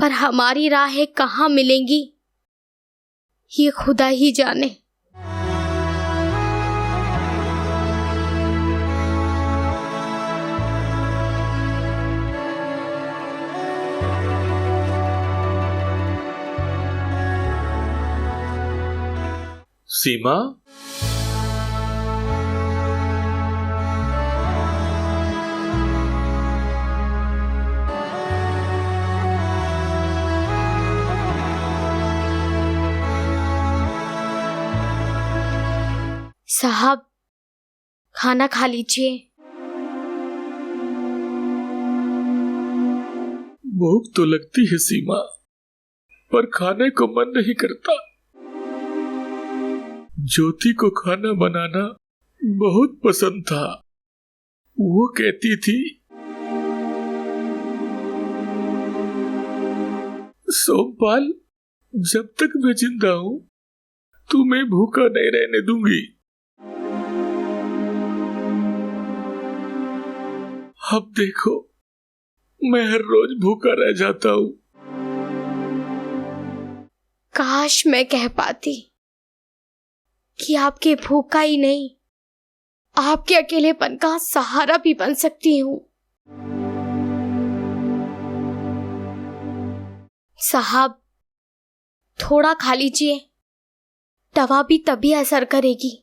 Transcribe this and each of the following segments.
पर हमारी राहें कहाँ मिलेंगी ये खुदा ही जाने। सीमा, साहब खाना खा लीजिए। भूख तो लगती है सीमा, पर खाने को मन नहीं करता। ज्योति को खाना बनाना बहुत पसंद था। वो कहती थी, सोमपाल, जब तक मैं जिंदा हूं तुम्हें भूखा नहीं रहने दूंगी। अब देखो, मैं हर रोज भूखा रह जाता हूं। काश मैं कह पाती कि आपके भूखा ही नहीं, आपके अकेलेपन का सहारा भी बन सकती हूँ। साहब थोड़ा खा लीजिए, दवा भी तभी असर करेगी।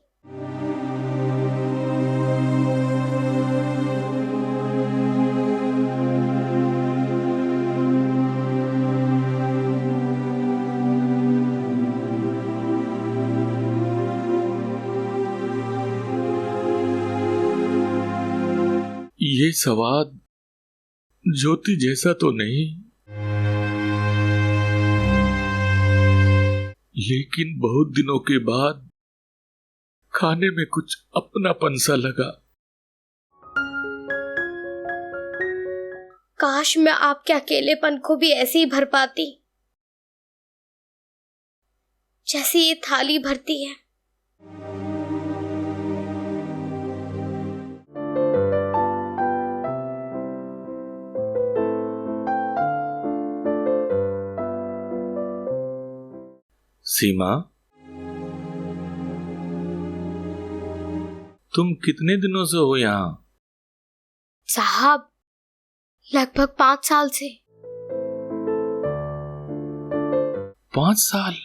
ये स्वाद ज्योति जैसा तो नहीं, लेकिन बहुत दिनों के बाद खाने में कुछ अपनापन सा लगा। काश मैं आपके अकेलेपन को भी ऐसे ही भर पाती जैसे ये थाली भरती है। सीमा, तुम कितने दिनों से हो यहाँ? साहब लगभग 5 साल से। 5 साल?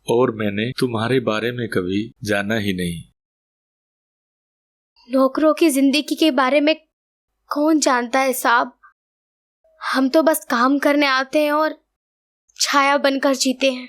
और मैंने तुम्हारे बारे में कभी जाना ही नहीं। नौकरों की जिंदगी के बारे में कौन जानता है साहब। हम तो बस काम करने आते हैं और छाया बनकर जीते हैं।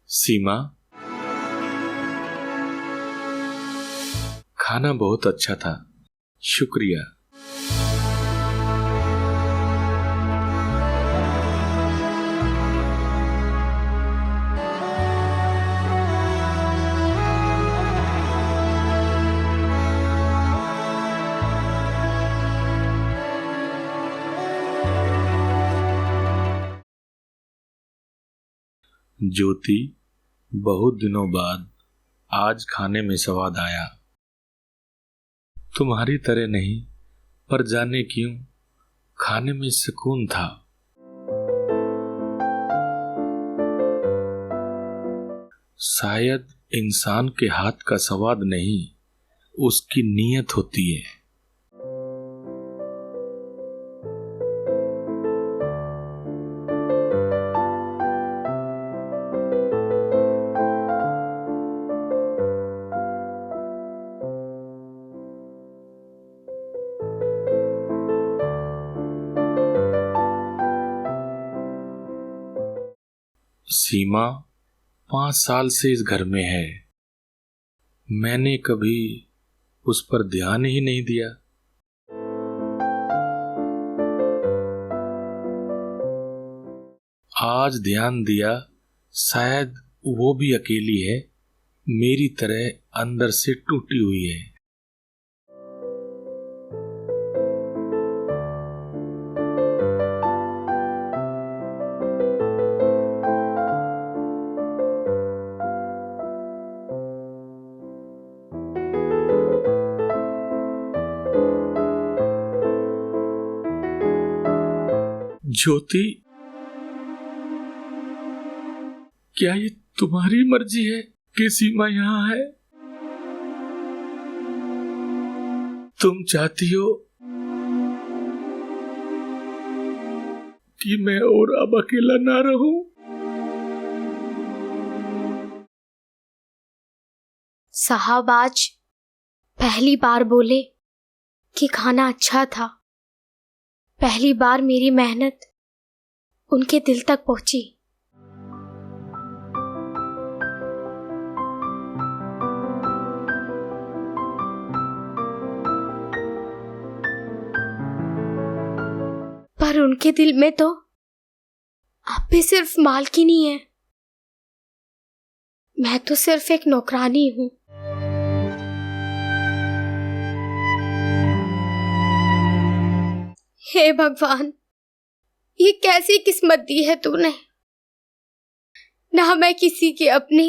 सीमा, खाना बहुत अच्छा था, शुक्रिया। ज्योति, बहुत दिनों बाद आज खाने में स्वाद आया। तुम्हारी तरह नहीं, पर जाने क्यों खाने में सुकून था। शायद इंसान के हाथ का स्वाद नहीं, उसकी नीयत होती है। सीमा 5 साल से इस घर में है, मैंने कभी उस पर ध्यान ही नहीं दिया। आज ध्यान दिया, शायद वो भी अकेली है, मेरी तरह अंदर से टूटी हुई है। ज्योति, क्या ये तुम्हारी मर्जी है कि सीमा यहाँ है? तुम चाहती हो कि मैं और अब अकेला ना रहूं? साहब आज पहली बार बोले कि खाना अच्छा था। पहली बार मेरी मेहनत उनके दिल तक पहुंची। पर उनके दिल में तो आप भी सिर्फ मालकिनी है, मैं तो सिर्फ एक नौकरानी हूं। हे भगवान, ये कैसी किस्मत दी है तूने। ना मैं किसी की अपनी,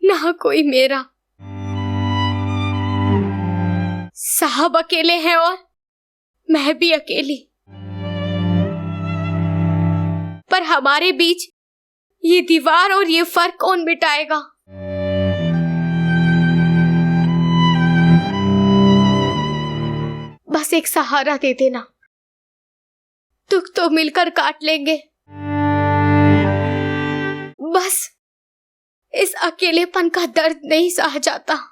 ना कोई मेरा। साहब अकेले हैं और मैं भी अकेली। पर हमारे बीच ये दीवार और ये फर्क कौन मिटाएगा? बस एक सहारा दे देना, दुख तो मिलकर काट लेंगे। बस इस अकेलेपन का दर्द नहीं सहा जाता।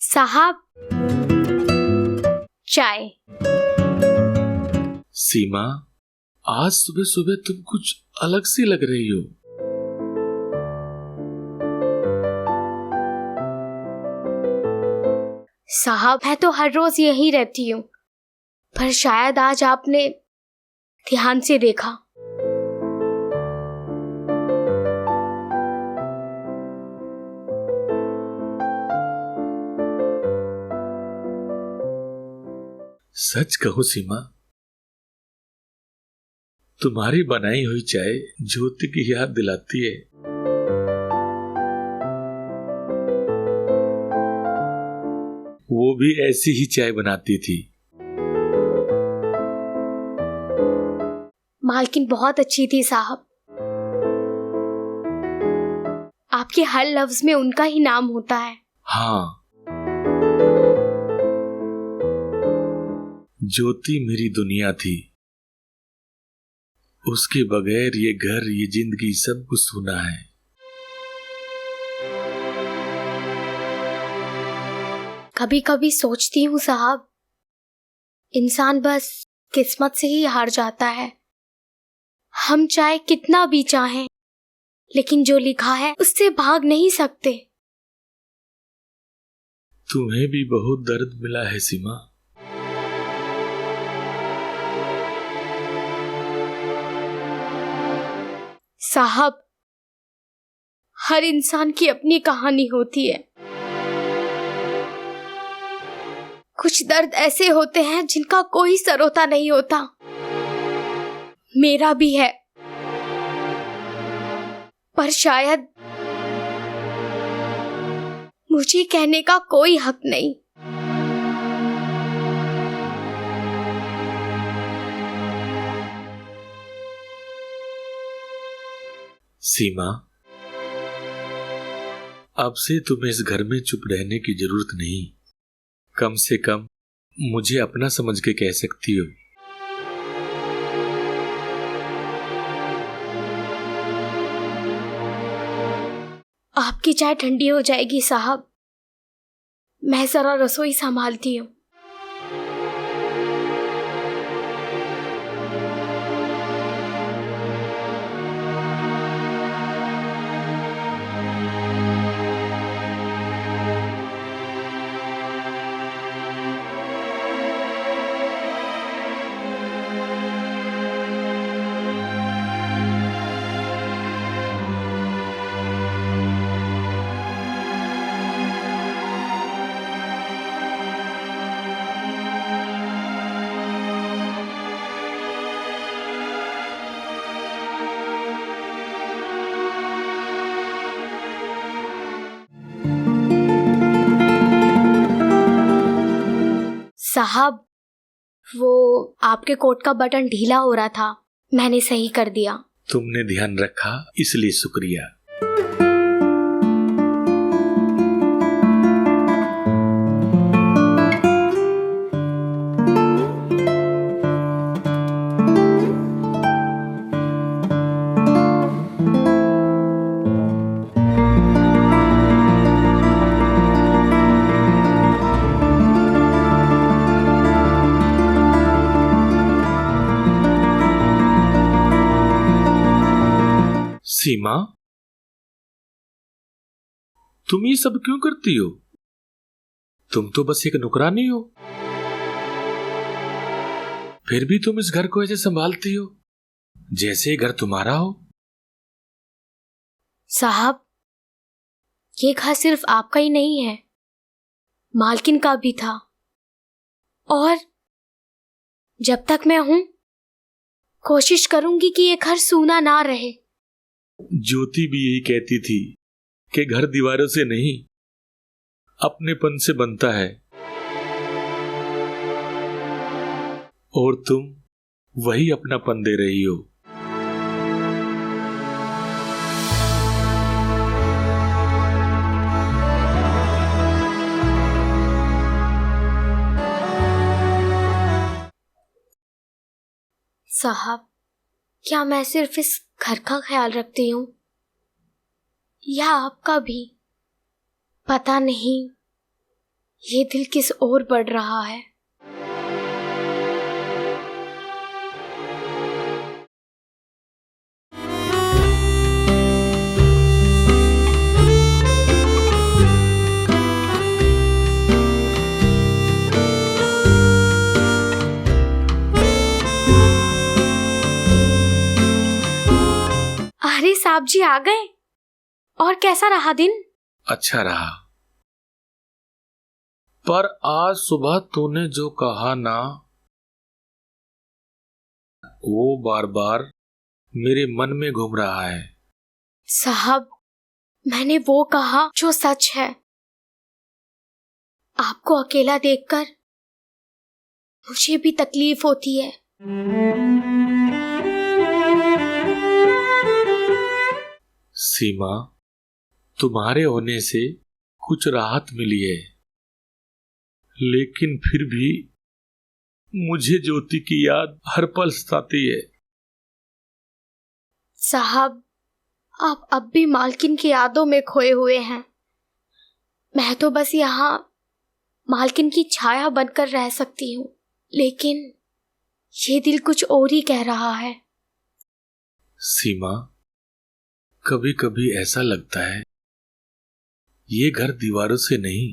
साहब, चाय। सीमा, आज सुबह सुबह तुम कुछ अलग सी लग रही हो। साहब, मैं तो हर रोज यहीं रहती हूँ, पर शायद आज आपने ध्यान से देखा। सच कहो सीमा, तुम्हारी बनाई हुई चाय ज्योति की याद दिलाती है। वो भी ऐसी ही चाय बनाती थी। मालकिन बहुत अच्छी थी साहब। आपके हर लफ्ज में उनका ही नाम होता है। हाँ, ज्योति मेरी दुनिया थी। उसके बगैर ये घर, ये जिंदगी सब कुछ सूना है। कभी कभी सोचती हूँ साहब, इंसान बस किस्मत से ही हार जाता है। हम चाहे कितना भी चाहें, लेकिन जो लिखा है उससे भाग नहीं सकते। तुम्हें भी बहुत दर्द मिला है सीमा। साहब, हर इंसान की अपनी कहानी होती है। कुछ दर्द ऐसे होते हैं जिनका कोई सरोता नहीं होता। मेरा भी है, पर शायद मुझे कहने का कोई हक नहीं। सीमा, अब से तुम्हें इस घर में चुप रहने की जरूरत नहीं। कम से कम मुझे अपना समझ के कह सकती हो। आपकी चाय ठंडी हो जाएगी साहब, मैं जरा रसोई संभालती हूँ। साहब, वो आपके कोट का बटन ढीला हो रहा था, मैंने सही कर दिया। तुमने ध्यान रखा इसलिए शुक्रिया। सीमा, तुम ये सब क्यों करती हो? तुम तो बस एक नौकरानी हो, फिर भी तुम इस घर को ऐसे संभालती हो जैसे ये घर तुम्हारा हो। साहब, ये घर सिर्फ आपका ही नहीं है, मालकिन का भी था। और जब तक मैं हूं, कोशिश करूंगी कि ये घर सूना ना रहे। ज्योति भी यही कहती थी कि घर दीवारों से नहीं, अपनेपन से बनता है। और तुम वही अपनापन दे रही हो। साहब, क्या मैं सिर्फ इस घर का ख्याल रखती हूँ या आपका भी? पता नहीं ये दिल किस ओर बढ़ रहा है। अरे साहब जी आ गए। और कैसा रहा दिन? अच्छा रहा, पर आज सुबह तूने जो कहा ना, वो बार बार मेरे मन में घूम रहा है। साहब, मैंने वो कहा जो सच है। आपको अकेला देखकर मुझे भी तकलीफ होती है। सीमा, तुम्हारे होने से कुछ राहत मिली है, लेकिन फिर भी मुझे ज्योति की याद हर पल सताती है। साहब, आप अब भी मालकिन की यादों में खोए हुए हैं। मैं तो बस यहाँ मालकिन की छाया बनकर रह सकती हूँ, लेकिन ये दिल कुछ और ही कह रहा है। सीमा, कभी कभी ऐसा लगता है ये घर दीवारों से नहीं,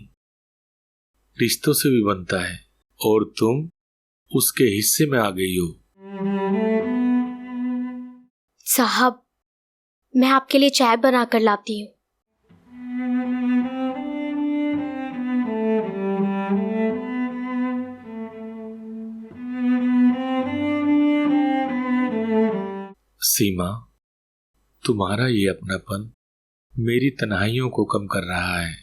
रिश्तों से भी बनता है, और तुम उसके हिस्से में आ गई हो। साहब, मैं आपके लिए चाय बना कर लाती हूँ। सीमा, तुम्हारा ये अपनापन मेरी तन्हाइयों को कम कर रहा है।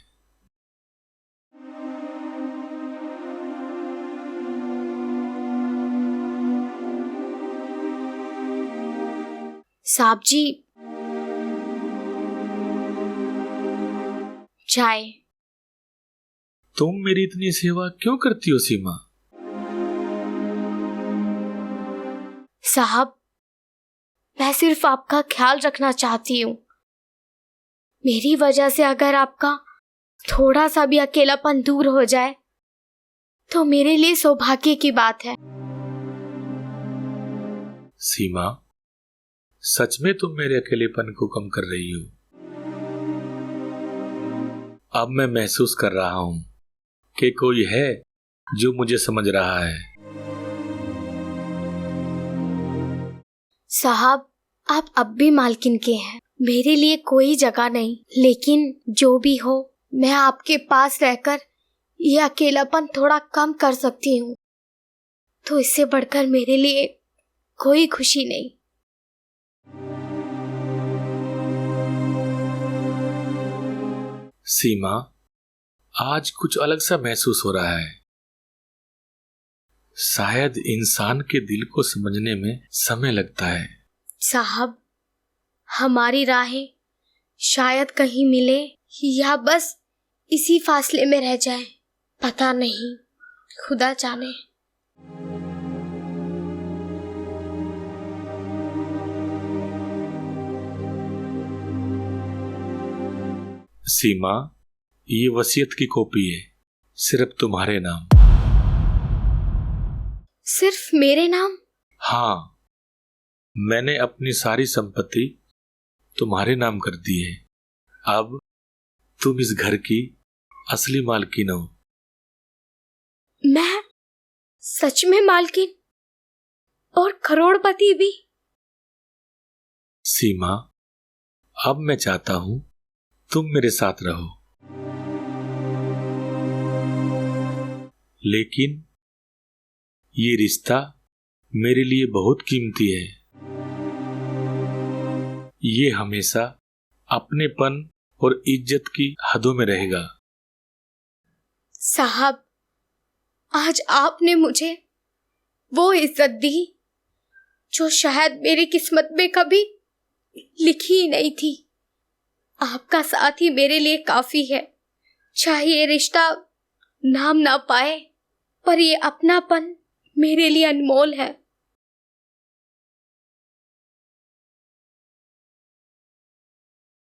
साहब जी, चाय। तुम मेरी इतनी सेवा क्यों करती हो सीमा? साहब, मैं सिर्फ आपका ख्याल रखना चाहती हूँ। मेरी वजह से अगर आपका थोड़ा सा भी अकेलापन दूर हो जाए तो मेरे लिए सौभाग्य की बात है। सीमा, सच में तुम मेरे अकेलेपन को कम कर रही हो। अब मैं महसूस कर रहा हूं कि कोई है जो मुझे समझ रहा है। साहब, आप अब भी मालकिन के हैं, मेरे लिए कोई जगह नहीं। लेकिन जो भी हो, मैं आपके पास रहकर ये अकेलापन थोड़ा कम कर सकती हूँ, तो इससे बढ़कर मेरे लिए कोई खुशी नहीं। सीमा, आज कुछ अलग सा महसूस हो रहा है। शायद इंसान के दिल को समझने में समय लगता है। साहब, हमारी राहें शायद कहीं मिले या बस इसी फासले में रह जाए, पता नहीं, खुदा जाने। सीमा, ये वसीयत की कॉपी है, सिर्फ तुम्हारे नाम। सिर्फ मेरे नाम? हाँ, मैंने अपनी सारी संपत्ति तुम्हारे नाम कर दी है। अब तुम इस घर की असली मालकिन हो। मैं सच में मालकिन? और करोड़पति भी? सीमा, अब मैं चाहता हूं तुम मेरे साथ रहो, लेकिन ये रिश्ता मेरे लिए बहुत कीमती है। ये हमेशा अपनेपन और इज्जत की हदों में रहेगा। साहब, आज आपने मुझे वो इज्जत दी जो शायद मेरी किस्मत में कभी लिखी ही नहीं थी। आपका साथ ही मेरे लिए काफी है। चाहे ये रिश्ता नाम ना पाए, पर ये अपनापन मेरे लिए अनमोल है।